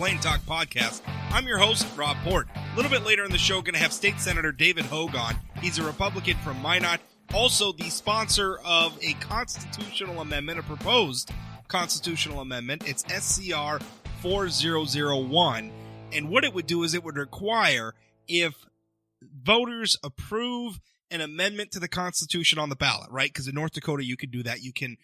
Plain Talk Podcast. I'm your host, Rob Port. A little bit later in the show, going to have State Senator David Hogue on. He's a Republican from Minot, also the sponsor of a constitutional amendment, a proposed constitutional amendment. It's SCR 4001. And what it would do is it would require, if voters approve an amendment to the Constitution on the ballot, right? Because in North Dakota, you could do that. You can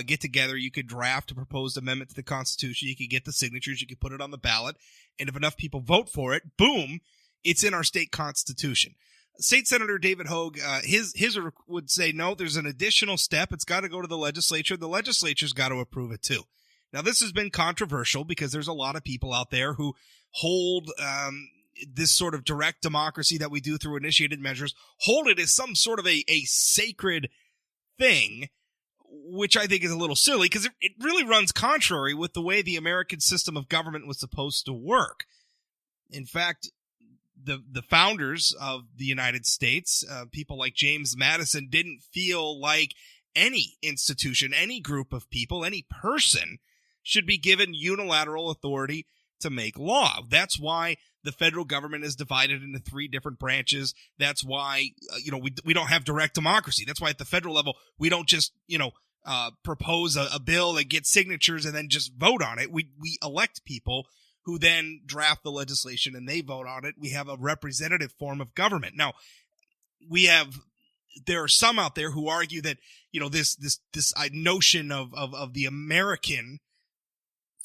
get together. You could draft a proposed amendment to the Constitution. You could get the signatures. You could put it on the ballot. And if enough people vote for it, boom, it's in our state constitution. State Senator David Hogue, his would say, no, there's an additional step. It's got to go to the legislature. The legislature's got to approve it too. Now, this has been controversial because there's a lot of people out there who hold this sort of direct democracy that we do through initiated measures, hold it as some sort of a sacred thing, which I think is a little silly because it really runs contrary with the way the American system of government was supposed to work. In fact, the founders of the United States, people like James Madison, didn't feel like any institution, any group of people, any person should be given unilateral authority to make law. That's why the federal government is divided into three different branches. That's why, we don't have direct democracy. That's why at the federal level, we don't just, propose a bill that gets signatures and then just vote on it. We elect people who then draft the legislation and they vote on it. We have a representative form of government. Now, there are some out there who argue that, this notion of the American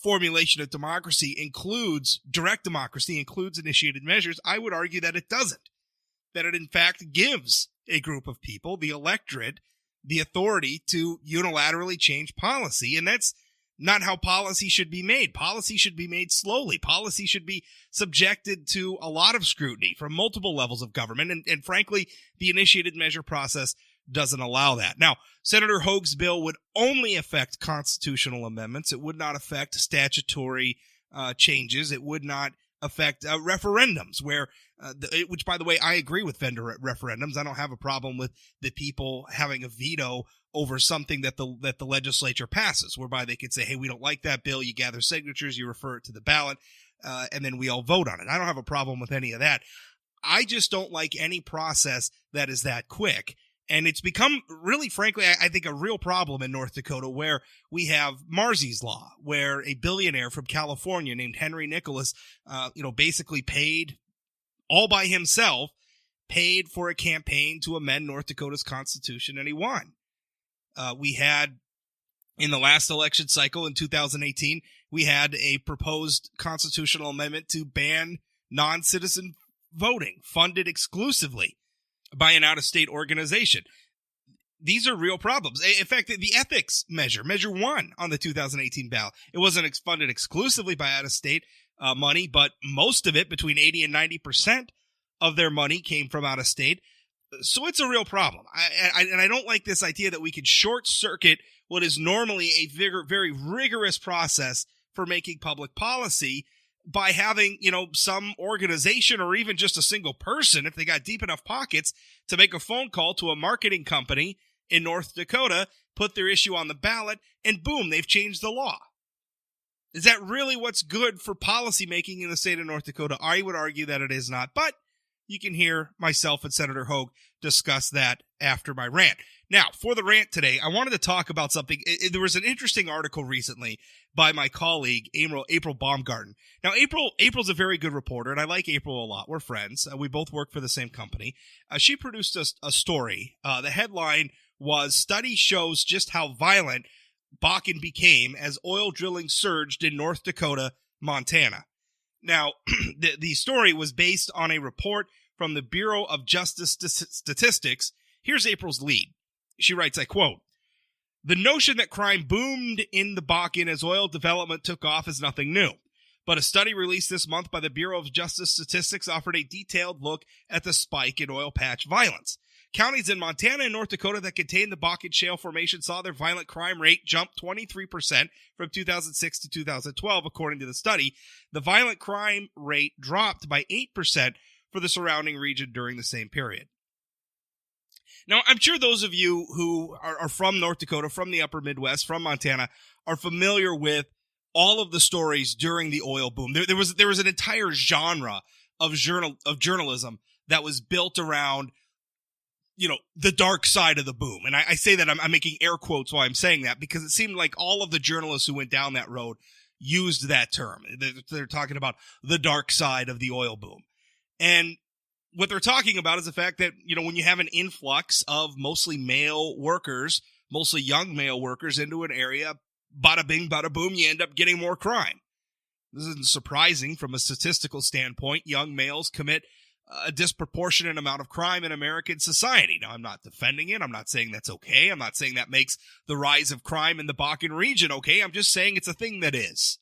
formulation of democracy includes direct democracy, includes initiated measures. I would argue that it doesn't, that it in fact gives a group of people, the electorate, the authority to unilaterally change policy. And that's not how policy should be made. Policy should be made slowly. Policy should be subjected to a lot of scrutiny from multiple levels of government. And frankly, the initiated measure process doesn't allow that. Now, Senator Hogue's bill would only affect constitutional amendments. It would not affect statutory changes. It would not affect referendums, which, by the way, I agree with vendor referendums. I don't have a problem with the people having a veto over something that the legislature passes, whereby they could say, hey, we don't like that bill. You gather signatures, you refer it to the ballot, and then we all vote on it. I don't have a problem with any of that. I just don't like any process that is that quick. And it's become really, frankly, I think a real problem in North Dakota, where we have Marsy's Law, where a billionaire from California named Henry Nicholas, basically paid all by himself, paid for a campaign to amend North Dakota's constitution, and he won. We had, in the last election cycle in 2018, we had a proposed constitutional amendment to ban non-citizen voting, funded exclusively by an out-of-state organization. These are real problems. In fact, the ethics measure 1 on the 2018 ballot, it wasn't funded exclusively by out-of-state money, but most of it, between 80 and 90% of their money, came from out-of-state. So it's a real problem. And I don't like this idea that we could short-circuit what is normally a very rigorous process for making public policy by having, some organization or even just a single person, if they got deep enough pockets, to make a phone call to a marketing company in North Dakota, put their issue on the ballot, and boom, they've changed the law. Is that really what's good for policymaking in the state of North Dakota? I would argue that it is not, but you can hear myself and Senator Hogue discuss that after my rant. Now, for the rant today, I wanted to talk about something. There was an interesting article recently by my colleague, April Baumgarten. Now, April's a very good reporter, and I like April a lot. We're friends. We both work for the same company. She produced a story. The headline was, "Study Shows Just How Violent Bakken Became as Oil Drilling Surged in North Dakota, Montana." Now, the story was based on a report from the Bureau of Justice Statistics. Here's April's lead. She writes, I quote, "The notion that crime boomed in the Bakken as oil development took off is nothing new. But a study released this month by the Bureau of Justice Statistics offered a detailed look at the spike in oil patch violence. Counties in Montana and North Dakota that contain the Bakken Shale Formation saw their violent crime rate jump 23% from 2006 to 2012, according to the study. The violent crime rate dropped by 8% for the surrounding region during the same period." Now, I'm sure those of you who are from North Dakota, from the upper Midwest, from Montana, are familiar with all of the stories during the oil boom. There was an entire genre of journalism that was built around, the dark side of the boom. And I say that I'm making air quotes while I'm saying that, because it seemed like all of the journalists who went down that road used that term. They're talking about the dark side of the oil boom. And what they're talking about is the fact that, when you have an influx of mostly male workers, mostly young male workers into an area, bada bing, bada boom, you end up getting more crime. This isn't surprising from a statistical standpoint. Young males commit a disproportionate amount of crime in American society. Now, I'm not defending it. I'm not saying that's okay. I'm not saying that makes the rise of crime in the Bakken region okay. I'm just saying it's a thing that is.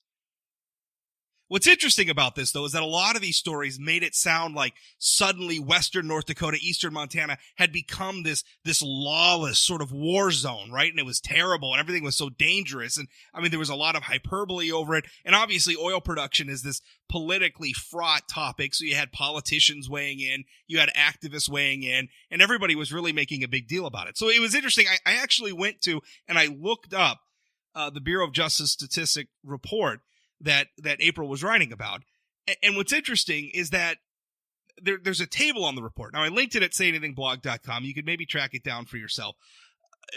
What's interesting about this, though, is that a lot of these stories made it sound like suddenly western North Dakota, eastern Montana had become this lawless sort of war zone, right? And it was terrible, and everything was so dangerous. And, there was a lot of hyperbole over it. And obviously, oil production is this politically fraught topic. So you had politicians weighing in, you had activists weighing in, and everybody was really making a big deal about it. So it was interesting. I actually went to, and I looked up the Bureau of Justice Statistic report that April was writing about. And what's interesting is that there's a table on the report. Now, I linked it at sayanythingblog.com. You could maybe track it down for yourself.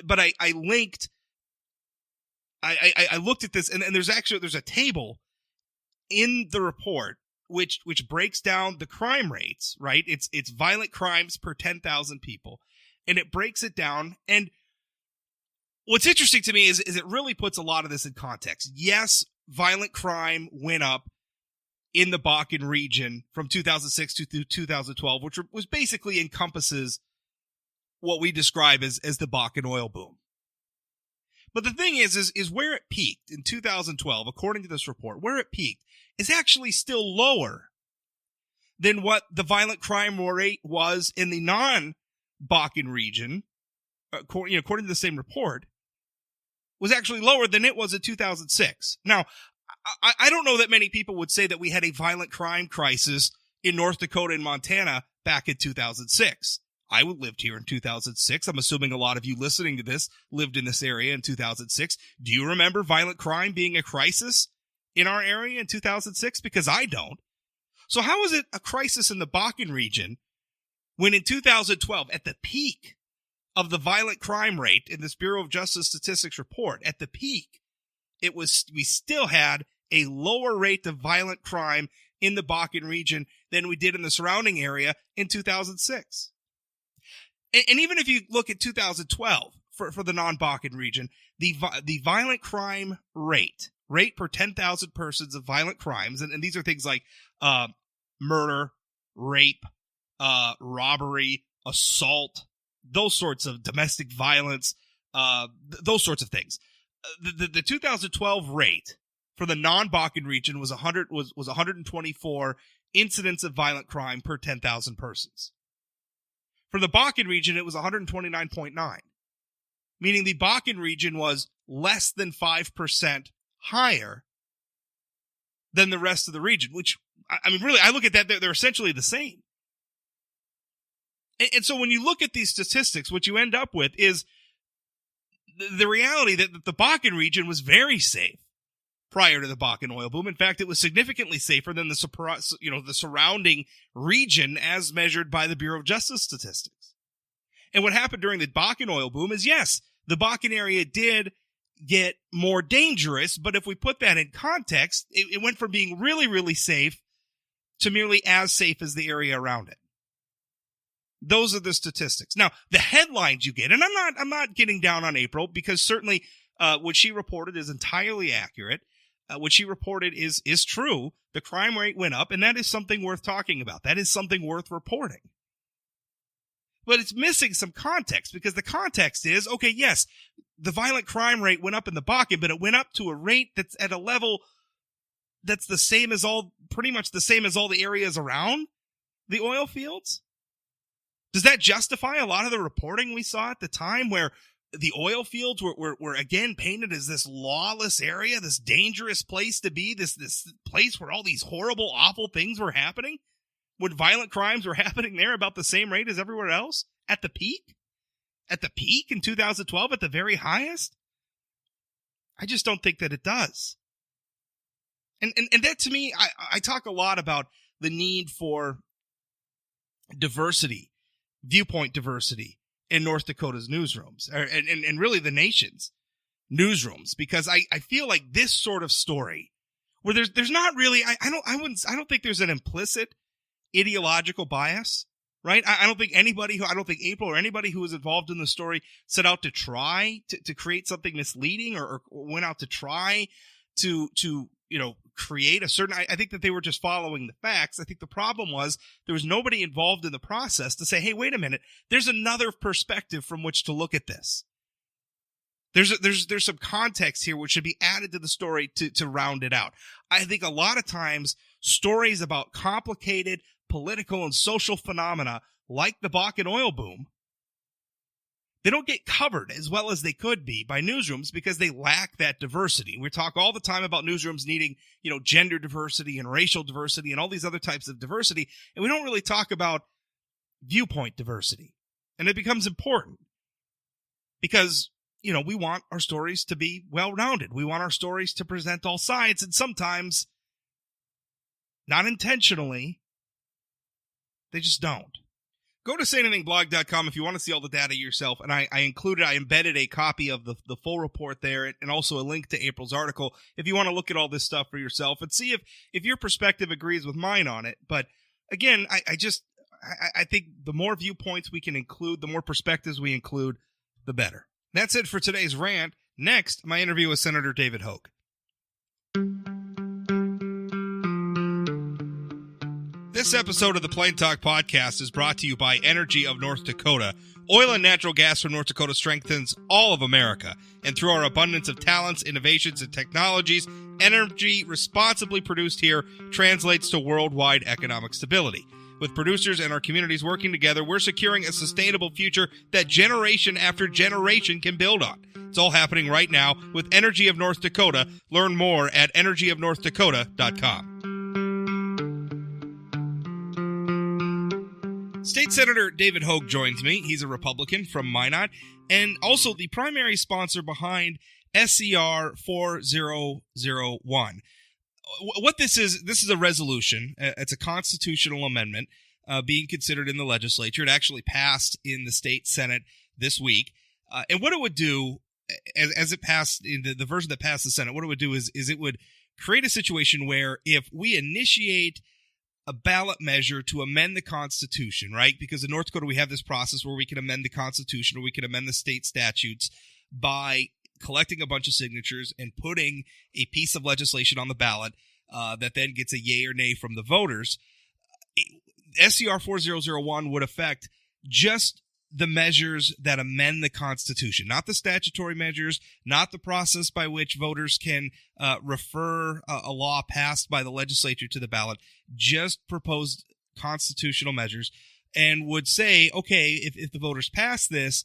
But I looked at this, and there's a table in the report which breaks down the crime rates, right? It's violent crimes per 10,000 people, and it breaks it down. And what's interesting to me is it really puts a lot of this in context. Yes, violent crime went up in the Bakken region from 2006 to 2012, which was basically encompasses what we describe as the Bakken oil boom. But the thing is where it peaked in 2012, according to this report, where it peaked is actually still lower than what the violent crime rate was in the non-Bakken region, according to the same report, was actually lower than it was in 2006. Now, I don't know that many people would say that we had a violent crime crisis in North Dakota and Montana back in 2006. I lived here in 2006. I'm assuming a lot of you listening to this lived in this area in 2006. Do you remember violent crime being a crisis in our area in 2006? Because I don't. So how is it a crisis in the Bakken region when in 2012, at the peak of the violent crime rate in this Bureau of Justice Statistics report, at the peak, we still had a lower rate of violent crime in the Bakken region than we did in the surrounding area in 2006. And even if you look at 2012 for the non-Bakken region, the violent crime rate per 10,000 persons of violent crimes, and these are things like murder, rape, robbery, assault, those sorts of domestic violence, those sorts of things. The 2012 rate for the non-Bakken region was 124 incidents of violent crime per 10,000 persons. For the Bakken region, it was 129.9, meaning the Bakken region was less than 5% higher than the rest of the region, which, really, I look at that, they're essentially the same. And so when you look at these statistics, what you end up with is the reality that the Bakken region was very safe prior to the Bakken oil boom. In fact, it was significantly safer than the surrounding region as measured by the Bureau of Justice Statistics. And what happened during the Bakken oil boom is, yes, the Bakken area did get more dangerous, but if we put that in context, it went from being really, really safe to merely as safe as the area around it. Those are the statistics. Now, the headlines you get, and I'm not getting down on April, because certainly what she reported is entirely accurate. What she reported is true. The crime rate went up, and that is something worth talking about. That is something worth reporting. But it's missing some context, because the context is, okay, yes, the violent crime rate went up in the Bakken, but it went up to a rate that's at a level that's pretty much the same as all the areas around the oil fields. Does that justify a lot of the reporting we saw at the time, where the oil fields were again painted as this lawless area, this dangerous place to be, this place where all these horrible, awful things were happening? When violent crimes were happening there about the same rate as everywhere else? At the peak? At the peak in 2012, at the very highest? I just don't think that it does. And that to me, I talk a lot about the need for diversity, viewpoint diversity in North Dakota's newsrooms, and really the nation's newsrooms, because I feel like this sort of story where there's not really, I don't think there's an implicit ideological bias, right? I don't think April or anybody who was involved in the story set out to try to create something misleading or went out to try to create a certain, I think that they were just following the facts. I think the problem was there was nobody involved in the process to say, hey, wait a minute, there's another perspective from which to look at this. There's some context here which should be added to the story to round it out. I think a lot of times stories about complicated political and social phenomena like the Bakken oil boom, they don't get covered as well as they could be by newsrooms because they lack that diversity. We talk all the time about newsrooms needing, gender diversity and racial diversity and all these other types of diversity, and we don't really talk about viewpoint diversity. And it becomes important because, we want our stories to be well-rounded. We want our stories to present all sides, and sometimes, not intentionally, they just don't. Go to sayanythingblog.com if you want to see all the data yourself, and I embedded a copy of the full report there and also a link to April's article if you want to look at all this stuff for yourself and see if your perspective agrees with mine on it. But again, I think the more viewpoints we can include, the more perspectives we include, the better. That's it for today's rant. Next, my interview with Senator David Hogue. This episode of the Plain Talk Podcast is brought to you by Energy of North Dakota. Oil and natural gas from North Dakota strengthens all of America. And through our abundance of talents, innovations, and technologies, energy responsibly produced here translates to worldwide economic stability. With producers and our communities working together, we're securing a sustainable future that generation after generation can build on. It's all happening right now with Energy of North Dakota. Learn more at energyofnorthdakota.com. State Senator David Hogue joins me. He's a Republican from Minot and also the primary sponsor behind SCR 4001. What this is a resolution. It's a constitutional amendment being considered in the legislature. It actually passed in the state Senate this week. And what it would do, as it passed in the version that passed the Senate, what it would do is it would create a situation where if we initiate a ballot measure to amend the Constitution, right? Because in North Dakota we have this process where we can amend the Constitution or we can amend the state statutes by collecting a bunch of signatures and putting a piece of legislation on the ballot that then gets a yay or nay from the voters. SCR 4001 would affect just the measures that amend the Constitution, not the statutory measures, not the process by which voters can refer a law passed by the legislature to the ballot, just proposed constitutional measures, and would say, okay, if the voters pass this,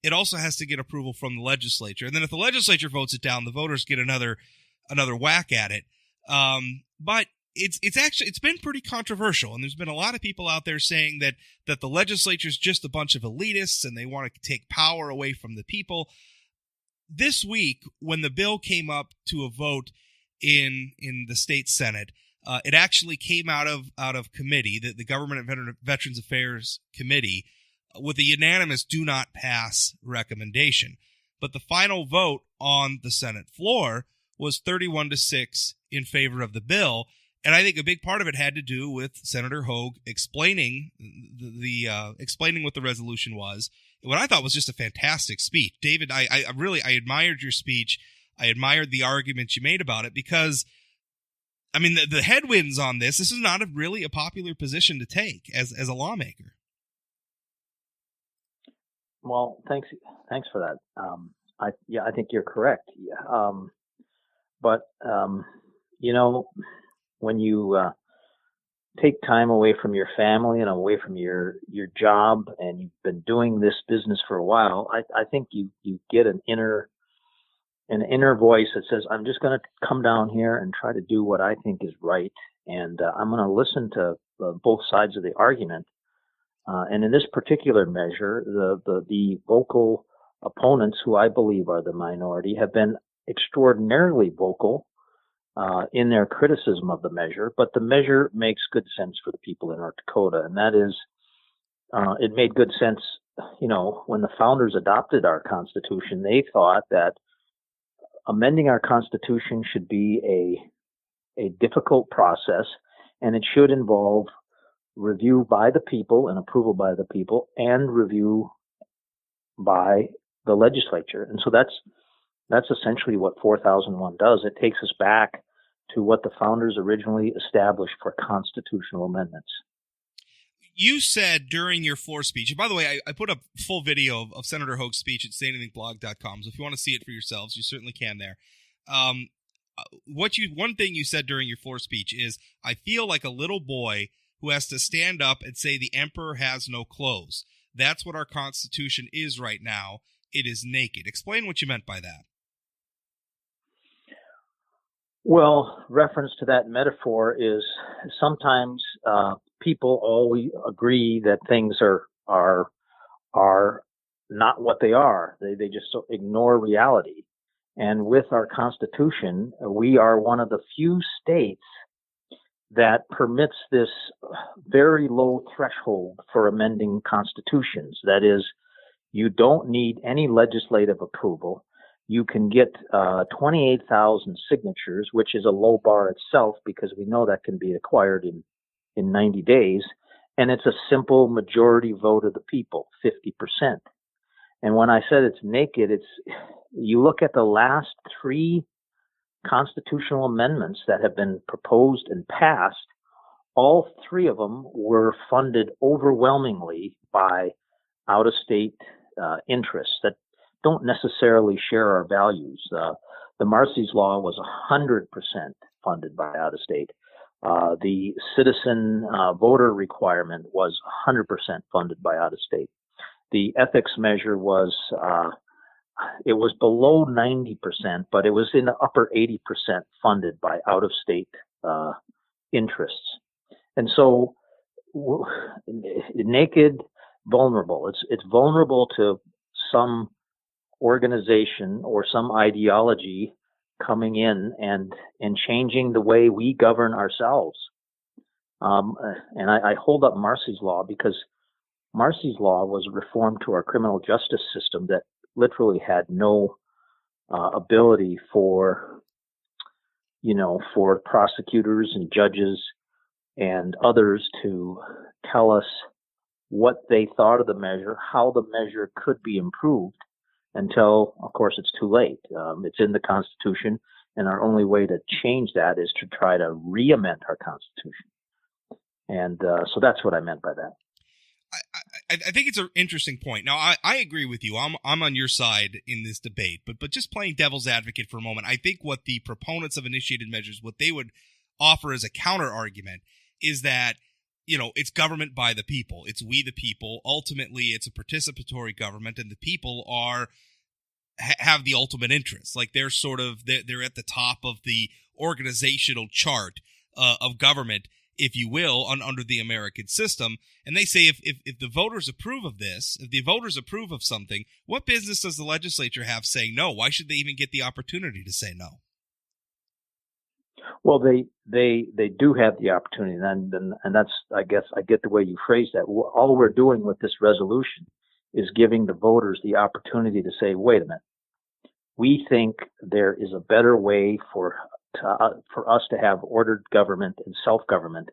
it also has to get approval from the legislature. And then if the legislature votes it down, the voters get another whack at it. But it's been pretty controversial, and there's been a lot of people out there saying that the legislature is just a bunch of elitists and they want to take power away from the people. This week, when the bill came up to a vote in the state Senate, it actually came out of committee, the Government and Veterans Affairs Committee, with a unanimous do not pass recommendation. But the final vote on the Senate floor was 31-6 in favor of the bill. And I think a big part of it had to do with Senator Hogue explaining explaining what the resolution was. What I thought was just a fantastic speech. David, I admired your speech. I admired the arguments you made about it because, I mean, the headwinds on this is not really a popular position to take as a lawmaker. Well, thanks for that. I think you're correct. But when you take time away from your family and away from your job, and you've been doing this business for a while, I think you get an inner voice that says, I'm just going to come down here and try to do what I think is right, and I'm going to listen to both sides of the argument. And in this particular measure, the vocal opponents, who I believe are the minority, have been extraordinarily vocal in their criticism of the measure, but the measure makes good sense for the people in North Dakota, and that is, it made good sense. When the founders adopted our Constitution, they thought that amending our Constitution should be a difficult process, and it should involve review by the people and approval by the people and review by the legislature. And so that's essentially what 4001 does. It takes us back to what the founders originally established for constitutional amendments. You said during your floor speech, and by the way, I put up full video of Senator Hogue's speech at sayanythingblog.com, so if you want to see it for yourselves, you certainly can there. One thing you said during your floor speech is, I feel like a little boy who has to stand up and say the emperor has no clothes. That's what our Constitution is right now. It is naked. Explain what you meant by that. Well, reference to that metaphor is sometimes people always agree that things are not what they are. They just ignore reality. And with our Constitution, we are one of the few states that permits this very low threshold for amending constitutions. That is, you don't need any legislative approval. You can get 28,000 signatures, which is a low bar itself because we know that can be acquired in 90 days. And it's a simple majority vote of the people, 50%. And when I said it's naked, you look at the last 3 constitutional amendments that have been proposed and passed, all 3 of them were funded overwhelmingly by out-of-state interests that don't necessarily share our values. The Marcy's Law was 100% funded by out-of-state. The citizen voter requirement was 100% funded by out-of-state. The ethics measure was it was below 90%, but it was in the upper 80% funded by out-of-state interests. And so, naked, vulnerable. It's vulnerable to some organization or some ideology coming in and changing the way we govern ourselves. And I hold up Marcy's Law because Marcy's Law was a reform to our criminal justice system that literally had no ability for prosecutors and judges and others to tell us what they thought of the measure, how the measure could be improved, until, of course, it's too late. It's in the Constitution, and our only way to change that is to try to re-amend our Constitution. And so that's what I meant by that. I think it's an interesting point. Now, I agree with you. I'm on your side in this debate, but just playing devil's advocate for a moment, I think what the proponents of initiated measures, what they would offer as a counter argument is that, it's government by the people. It's we the people. Ultimately, it's a participatory government, and the people have the ultimate interest. Like they're at the top of the organizational chart of government, if you will, under the American system. And they say if the voters approve of this, if the voters approve of something, what business does the legislature have saying no? Why should they even get the opportunity to say no? Well, they do have the opportunity, and that's, I guess, I get the way you phrase that. All we're doing with this resolution is giving the voters the opportunity to say, wait a minute, we think there is a better way for us to have ordered government and self-government.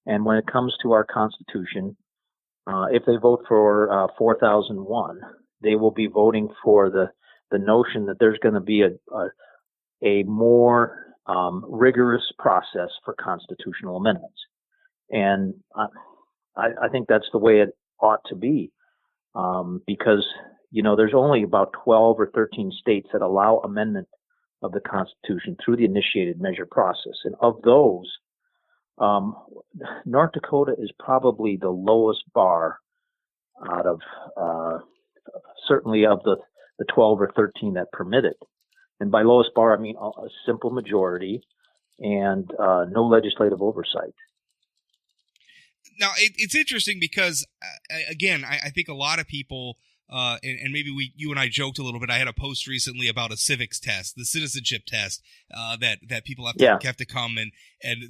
And when it comes to our Constitution, if they vote for 4001, they will be voting for the notion that there's going to be a more rigorous process for constitutional amendments. And I think that's the way it ought to be, because, there's only about 12 or 13 states that allow amendment of the Constitution through the initiated measure process. And of those, North Dakota is probably the lowest bar out of certainly of the 12 or 13 that permit it. And by lowest bar, I mean a simple majority and no legislative oversight. Now, it's interesting because, again, I think a lot of people and maybe you and I joked a little bit. I had a post recently about a civics test, the citizenship test, that people have to come and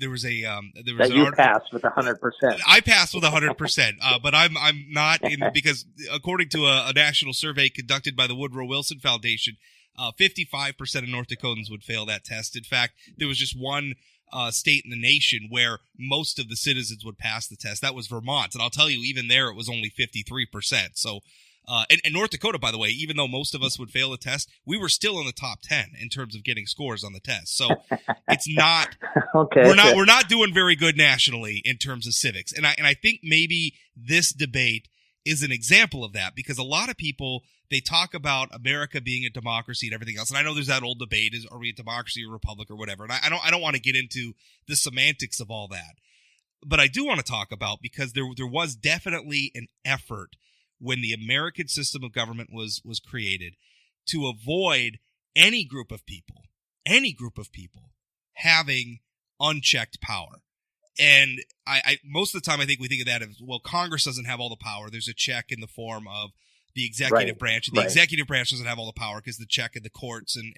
there was a there was that you passed with 100%. I passed with 100%, but I'm not in because according to a national survey conducted by the Woodrow Wilson Foundation, 55% of North Dakotans would fail that test. In fact, there was just one state in the nation where most of the citizens would pass the test. That was Vermont, and I'll tell you, even there, it was only 53%. So. And North Dakota, by the way, even though most of us would fail the test, we were still in the top 10 in terms of getting scores on the test. So it's not we're not doing very good nationally in terms of civics. And I think maybe this debate is an example of that, because a lot of people, they talk about America being a democracy and everything else. And I know there's that old debate, are we a democracy or republic or whatever. And I don't want to get into the semantics of all that. But I do want to talk about, because there was definitely an effort when the American system of government was created to avoid any group of people having unchecked power. And I most of the time I think we think of that as, well, Congress doesn't have all the power. There's a check in the form of the executive branch. The executive branch doesn't have all the power because the check in the courts, and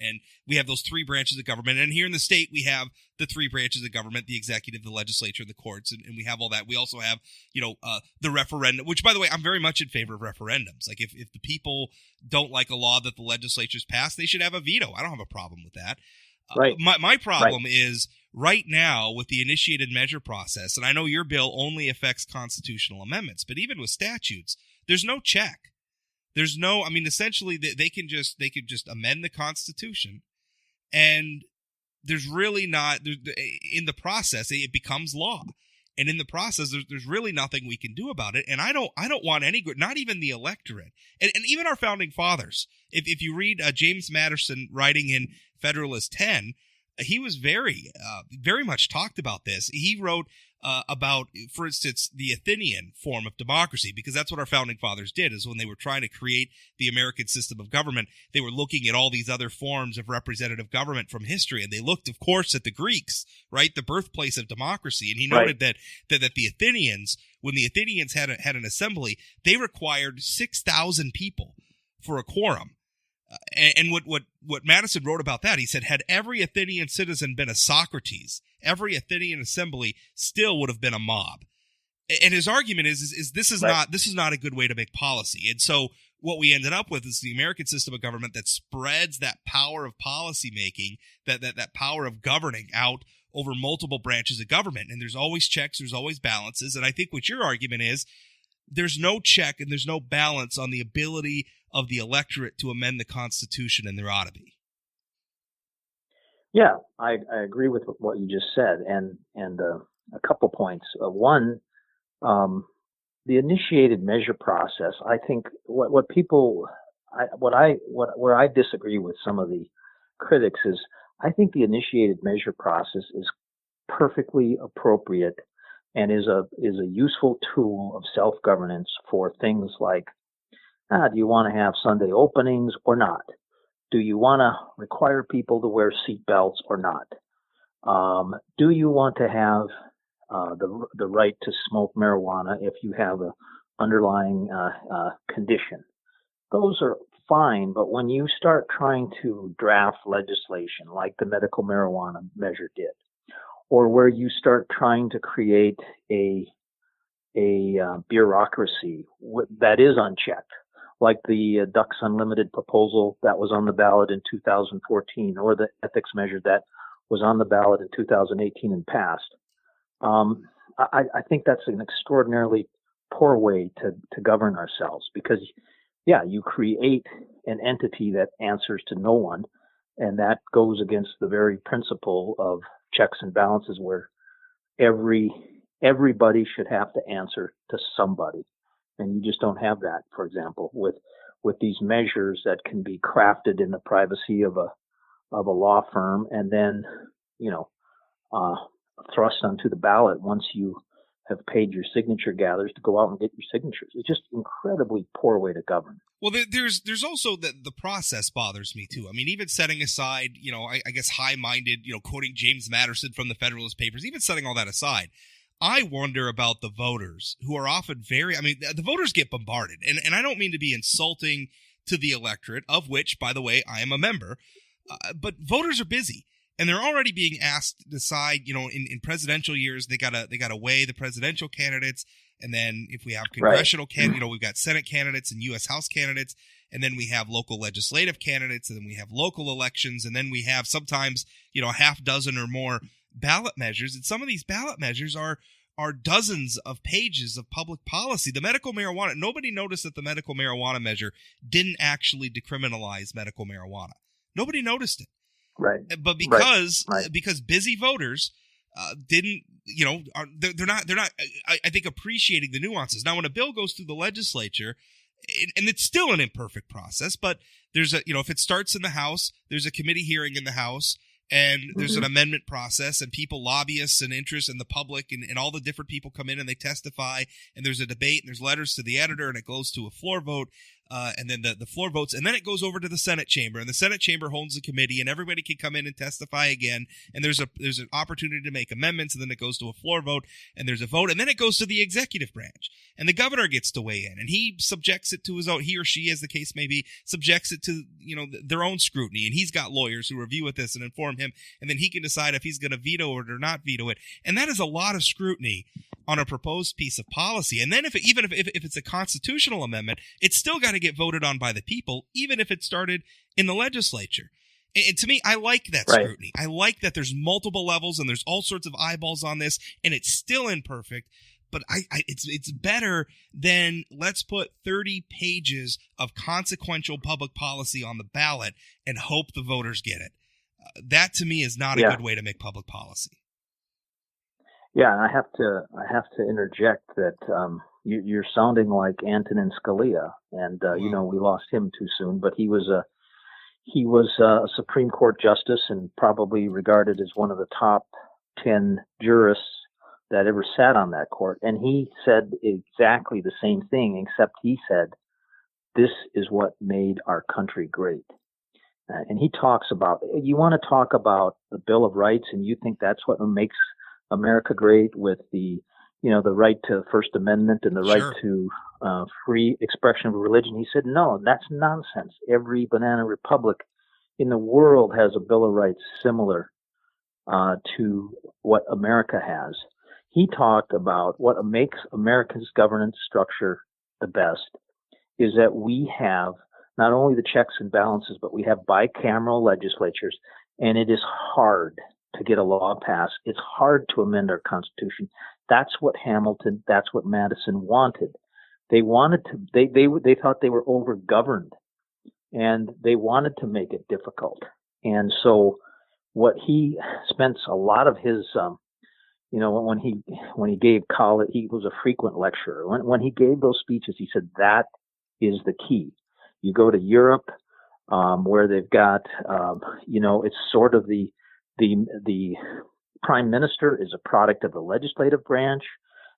we have those three branches of government. And here in the state, we have the three branches of government: the executive, the legislature, and the courts, and we have all that. We also have, the referendum, which, by the way, I'm very much in favor of referendums. Like, if the people don't like a law that the legislature's passed, they should have a veto. I don't have a problem with that. My problem is right now with the initiated measure process, and I know your bill only affects constitutional amendments, but even with statutes, there's no check. There's no, essentially they can just amend the Constitution, and there's really not, in the process, it becomes law. And in the process, there's really nothing we can do about it. And I don't want any group, not even the electorate, and even our founding fathers. If you read James Madison writing in Federalist 10, he was very much talked about this. He wrote about, for instance, the Athenian form of democracy, because that's what our founding fathers did, is when they were trying to create the American system of government, they were looking at all these other forms of representative government from history, and they looked, of course, at the Greeks, right, the birthplace of democracy. And he noted that the Athenians, when the Athenians had an assembly, they required 6,000 people for a quorum. And what Madison wrote about that, he said, had every Athenian citizen been a Socrates, every Athenian assembly still would have been a mob. And his argument is this is not a good way to make policy. And so what we ended up with is the American system of government that spreads that power of policy making, that power of governing out over multiple branches of government. And there's always checks, there's always balances. And I think what your argument is, there's no check and there's no balance on the ability of the electorate to amend the Constitution, and there ought to be. Yeah, I agree with what you just said, and a couple points. One, the initiated measure process. I think where I disagree with some of the critics is, I think the initiated measure process is perfectly appropriate and is a useful tool of self-governance for things like, do you want to have Sunday openings or not? Do you want to require people to wear seatbelts or not? Do you want to have the right to smoke marijuana if you have an underlying condition? Those are fine, but when you start trying to draft legislation like the medical marijuana measure did, or where you start trying to create a bureaucracy that is unchecked, like the Ducks Unlimited proposal that was on the ballot in 2014, or the ethics measure that was on the ballot in 2018 and passed. I think that's an extraordinarily poor way to govern ourselves, because, you create an entity that answers to no one, and that goes against the very principle of checks and balances, where everybody should have to answer to somebody. And you just don't have that, for example, with these measures that can be crafted in the privacy of a law firm and then, thrust onto the ballot once you have paid your signature gatherers to go out and get your signatures. It's just an incredibly poor way to govern. Well, there's also the process bothers me too. I mean, even setting aside, I guess high-minded, quoting James Madison from the Federalist Papers, even setting all that aside, I wonder about the voters who are often the voters get bombarded. And I don't mean to be insulting to the electorate, of which, by the way, I am a member. But voters are busy. And they're already being asked to decide, in presidential years, they gotta weigh the presidential candidates. And then if we have congressional candidates, we've got Senate candidates and U.S. House candidates. And then we have local legislative candidates. And then we have local elections. And then we have sometimes, a half dozen or more ballot measures. And some of these ballot measures are dozens of pages of public policy. The medical marijuana, nobody noticed that the medical marijuana measure didn't actually decriminalize medical marijuana. Nobody noticed it. Right. But because busy voters didn't, they're not, I think, appreciating the nuances. Now, when a bill goes through the legislature, and it's still an imperfect process, but there's if it starts in the House, there's a committee hearing in the House, and there's an amendment process, and people, lobbyists and interests and the public and all the different people come in and they testify, and there's a debate, and there's letters to the editor, and it goes to a floor vote. And then the floor votes, and then it goes over to the Senate chamber, and the Senate chamber holds a committee, and everybody can come in and testify again, and there's an opportunity to make amendments, and then it goes to a floor vote, and there's a vote, and then it goes to the executive branch, and the governor gets to weigh in, and he subjects it to his own, he or she, as the case may be, subjects it to their own scrutiny, and he's got lawyers who review with this and inform him, and then he can decide if he's going to veto it or not veto it, and that is a lot of scrutiny on a proposed piece of policy. And then if it's a constitutional amendment, it's still got to get voted on by the people, even if it started in the legislature. And to me, I like that scrutiny. I like that there's multiple levels and there's all sorts of eyeballs on this, and it's still imperfect. But it's better than let's put 30 pages of consequential public policy on the ballot and hope the voters get it. That to me is not a good way to make public policy. Yeah, I have to interject that you're sounding like Antonin Scalia, and we lost him too soon. But he was a Supreme Court justice and probably regarded as one of the top 10 jurists that ever sat on that court. And he said exactly the same thing, except he said, "This is what made our country great." And he talks about, you want to talk about the Bill of Rights, and you think that's what makes America great, with the right to First Amendment and the right to free expression of religion. He said, no, that's nonsense. Every banana republic in the world has a Bill of Rights similar to what America has. He talked about what makes America's governance structure the best is that we have not only the checks and balances, but we have bicameral legislatures, and it is hard to get a law passed. It's hard to amend our Constitution. That's what Hamilton, that's what Madison wanted. They wanted to, they thought they were over-governed, and they wanted to make it difficult. And so what he spent a lot of his, when he gave college, he was a frequent lecturer. When he gave those speeches, he said, that is the key. You go to Europe, where they've got, it's sort of the prime minister is a product of the legislative branch.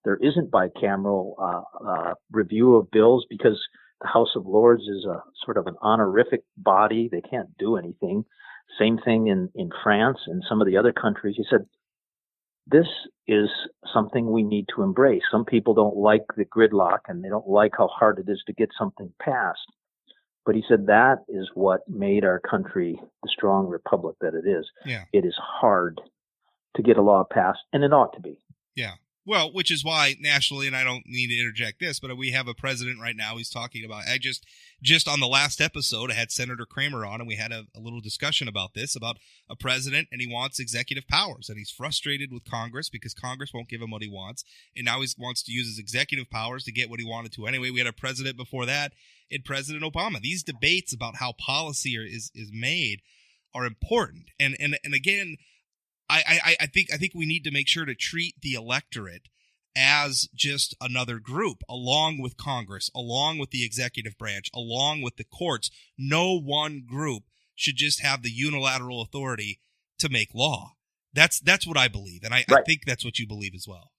There isn't bicameral review of bills because the House of Lords is a sort of an honorific body. They can't do anything. Same thing in France and some of the other countries. He said, this is something we need to embrace. Some people don't like the gridlock and they don't like how hard it is to get something passed. But he said that is what made our country the strong republic that it is. Yeah. It is hard to get a law passed, and it ought to be. Yeah. Well, which is why nationally, and I don't need to interject this, but we have a president right now. He's talking about, I just on the last episode, I had Senator Kramer on, and we had a little discussion about this, about a president, and he wants executive powers, and he's frustrated with Congress because Congress won't give him what he wants, and now he wants to use his executive powers to get what he wanted to anyway. We had a president before that, in President Obama. These debates about how policy is made are important, and again, I think we need to make sure to treat the electorate as just another group, along with Congress, along with the executive branch, along with the courts. No one group should just have the unilateral authority to make law. That's what I believe, and I think that's what you believe as well.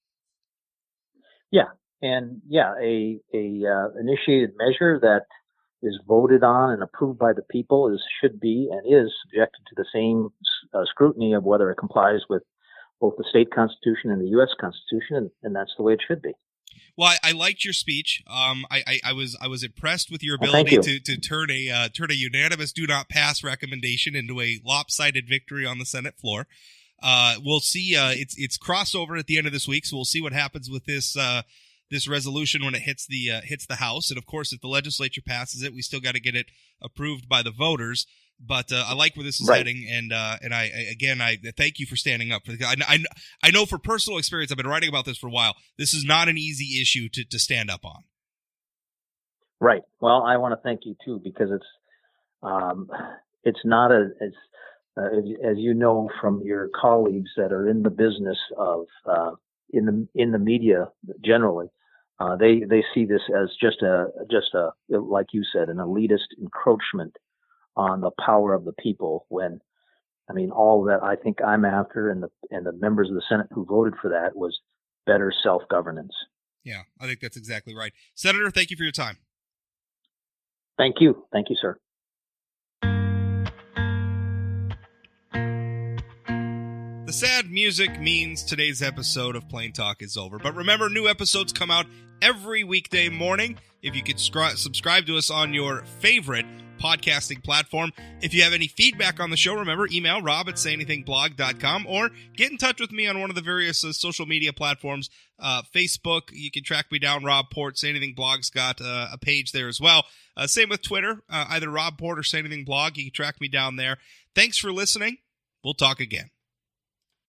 Yeah, and a initiated measure that is voted on and approved by the people should be and is subjected to the same scrutiny of whether it complies with both the state constitution and the U.S. Constitution, and that's the way it should be. Well, I liked your speech. I was impressed with your ability to turn a unanimous do not pass recommendation into a lopsided victory on the Senate floor. We'll see. It's crossover at the end of this week, so we'll see what happens with this resolution when it hits the House. And of course, if the legislature passes it, we still got to get it approved by the voters. But I like where this is heading, and I thank you for standing up. I know for personal experience, I've been writing about this for a while. This is not an easy issue to stand up on. Right. Well, I want to thank you too, because it's not as you know from your colleagues that are in the business of in the media generally. They see this as just a like you said, an elitist encroachment on the power of the people, when, I mean, all that I think I'm after and the members of the Senate who voted for that was better self-governance. Yeah, I think that's exactly right. Senator, thank you for your time. Thank you. Thank you, sir. The sad music means today's episode of Plain Talk is over. But remember, new episodes come out every weekday morning. If you could subscribe to us on your favorite podcasting platform. If you have any feedback on the show, remember, email rob@sayanythingblog.com or get in touch with me on one of the various social media platforms. Facebook, you can track me down, Rob Port. Say Anything Blog's got a page there as well. Same with Twitter, either Rob Port or Say Anything Blog. You can track me down there. Thanks for listening. We'll talk again.